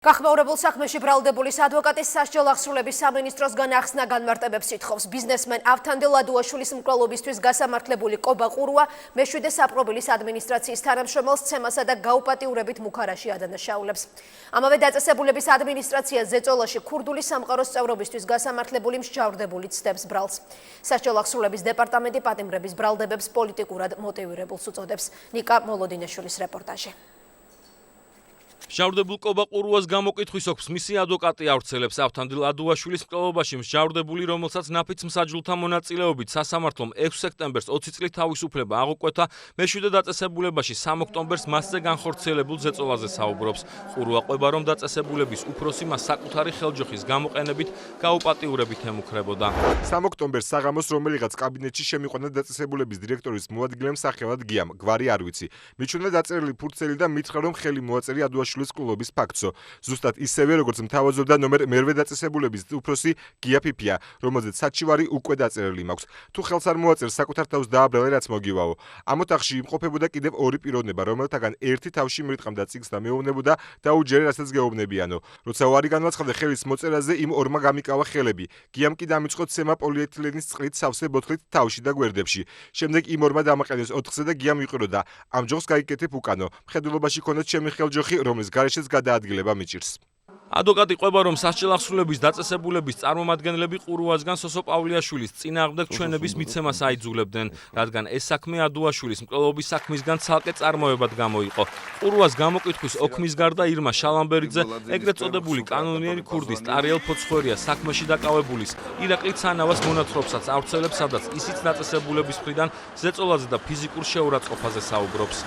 გახმაურებულ საქმეში ბრალდებული ადვოკატის სასჯელ აღსრულების სამინისტროს განახსნა განმარტებებს ითხოვს. ბიზნესმენ ავთანდილ ადუაშვილის მკვლელობისთვის გასამართლებული კობა ყურუა მეშვიდე საპყრობილის ადმინისტრაციის თანამშრომელს ცემასა და გაუპატიურებით მუქარაში ადანაშაულებს. ამავე დაწესებულების ადმინისტრაცია ზეწოლაში ქურდული სამყაროს წევრობისთვის გასამართლებული მსჯავრდებული ცდებს ბრალს. სასჯელ აღსრულების დეპარტამენტი პატიმრების ბრალდებებს პოლიტიკურად მოტივირებულს უწოდებს. ნიკა მოლოდინაშვილის რეპორტაჟი. მსჯავრდებულ კობა ყურუას გამოკითხვის ოქს მისი ადვოკატი ავრცელებს. ავთანდილ ადუაშვილის მკვლელობაში მსჯავრდებული, რომელსაც ნაფიც მსაჯულთა მონაწილეობით სასამართლომ 6 სექტემბერს 20 წლით თავისუფლება აღუკვეთა, მეშვიდე დაწესებულებაში 3 ოქტომბერს მასზე განხორციელებულ ზეწოლაზე საუბრობს. ყურუა ყვება, რომ დაწესებულების უფროსი მას საკუთარი ხელჯოხის გამოყენებით გაუპატიურებით ემუქრებოდა. 3 ოქტომბერს საღამოს რომელიღაც კაბინეტში შემიყვანა დაწესებულების დირექტორის მოადგილემ სახელად გიამ, გვარი არ ვიცი. მიჩვენა დაწერილი ფურცელი და მითხრა, რომ ხელი მოაწერი ადუაშვილის კლუბის ფაქტსო. ზუსტად ისევე, როგორც მთავაზობდა ნომერ მერვე დაწესებულების უფროსი გია ფიფია, რომელზეც საჩივარი უკვე დაწერილი მაქვს. თუ ხელს არ მოაწერს, საკუთარ თავს დააბრალე, რაც მოგივაო. ამ ოთახში იმყოფებოდა კიდევ ორი პიროვნება, რომელთაგან ერთი თავში მრიტყამდა წიგნს და მეუბნებოდა დაუჯერე, რასაც გეუბნებიანო. როცა უარი განაცხადა ხელის მოწერაზე, იმ ორმა გამიკავა ხელები. გიამ კი დამიწყო ცემა პოლიეთილენის წყლით სავსე ბოთლით თავში და გვერდებში. შემდეგ იმ ორმა დამაყენეს ოთხზე და გიამ იყირო, ამ ჯოხს გაიკეთებ უკანო. მხედველობაში ქონდათ ჩემი ხელჯოხი, რომლის გარეშეც გადაადგილება მიჭირს. ადვოკატი ყვება, რომ სასჯელ აღსრულების დაწესებულების წარმომადგენლები ყურუასგან სოსო პავლიაშვილის წინააღმდეგ ჩვენების მიცემას აიძულებდნენ, რადგან ეს საქმე ადუაშვილის მკვლელობის საქმისგან ცალკე წარმოებად გამოიყო. ყურუას გამოკითხვის ოქმის გარდა ირმა შალამბერიძე, ეგრეთ წოდებული კანონიერი ქურდის ტარიელ ფოცხვერია საქმეში დაკავებულის ირაკლი ცანავას მონათხრობსაც ავრცელებს, სადაც ისიც დაწესებულების მხრიდან ზეწოლაზე და ფიზიკურ შეურაცხყოფაზე საუბრობს.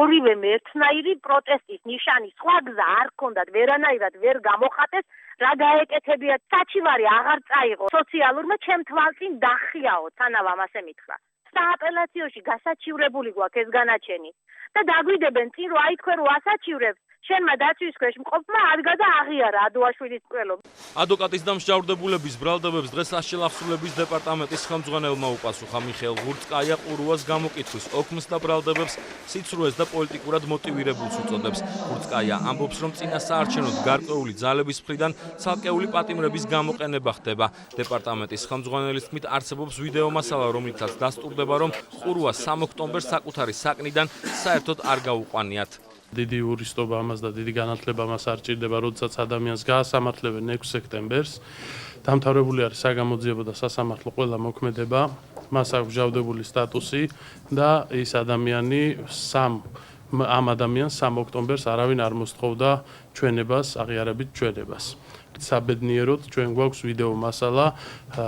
ორივე ერთნაირი პროტესტის ნიშანი, სხვა გზა არ ჰქონდათ, ვერანაირად ვერ გამოხატეს, რა გაეკეთებიათ, საჩივარი აღარ წაიღო. სოციალურმა ჩემ თვალწინ დახიაო, თანავამ ასე მითხრა. სააპელაციოში გასაჩივრებული გვაქვს ეს განაჩენი და დაგვიდებენ წინ, რომ აი თქვენ რო ასაჩივრებთ, შენმა დაცვის ქვეშ მყოფმა არ გადააღიარა ადუაშვილის მკვლელობა. ადვოკატის და მსჯავრდებულების ბრალდებებს დღეს სასჯელ აღსრულების დეპარტამენტის ხელმძღვანელმა უპასუხა. მიხეილ ღურწკაია ყურუას გამოკითხვის ოქმს და ბრალდებებს სიცრუეს და პოლიტიკურად მოტივირებულს უწოდებს. ღურწკაია ამბობს, რომ წინა საარჩევნოდ გარკვეული ძალების მხრიდან ცალკეული პატიმრების გამოყენება ხდება. დეპარტამენტის ხელმძღვანელის თქმით, არსებობს ვიდეო მასალა, რომლითაც დასტურდება, რომ ყურუას 3 ოქტომბერს საკუთარი საკნიდან საერთოდ არ გაუყვანიათ. დიდი იურისტობა ამას და დიდი განათლება მას არ ჭირდება, როდესაც ადამიანს გაასამართლებენ 6 სექტემბერს. დამთავრებული არის საგამოძიებო და სასამართლო ყველა მოქმედება, მას აქვს მსჯავრდებული სტატუსი და ის ადამიანი ამ ადამიანს 3 ოქტომბერს არავინ არ მოსთხოვდა ჩვენებას, აღიარებით ჩვენებას. საბედნიეროდ ჩვენ გვაქვს ვიდეო მასალა,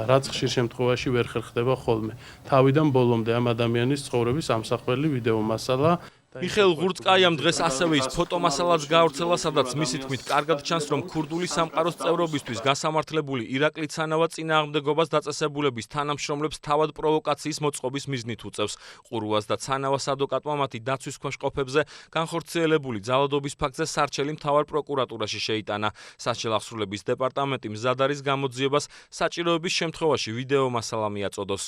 რაც ხშირ შემთხვევაში ვერ ხერხდება ხოლმე. თავიდან ბოლომდე ამ ადამიანის ცხოვრების ამსახველი ვიდეო მასალა. მიხეილ ღურწკაიამ დღეს ასევე ის ფოტომასალაც გაავრცელა, სადაც მისი თქმით კარგად ჩანს, რომ ქურდული სამყაროს წევრობისთვის გასამართლებული ირაკლი ცანავა წინააღმდეგობას დაწესებულების თანამშრომლებს თავად პროვოკაციის მოწყობის მიზნით უწევს. ყურუას და ცანავას ადვოკატმა მათი დაცვის ქვეშ მყოფებზე განხორციელებული ძალადობის ფაქტზე სარჩელი მთავარ პროკურატურაში შეიტანა. სასჯელ აღსრულების დეპარტამენტი მზად არის გამოძიებას საჭიროების შემთხვევაში ვიდეო მასალა მიაწოდოს.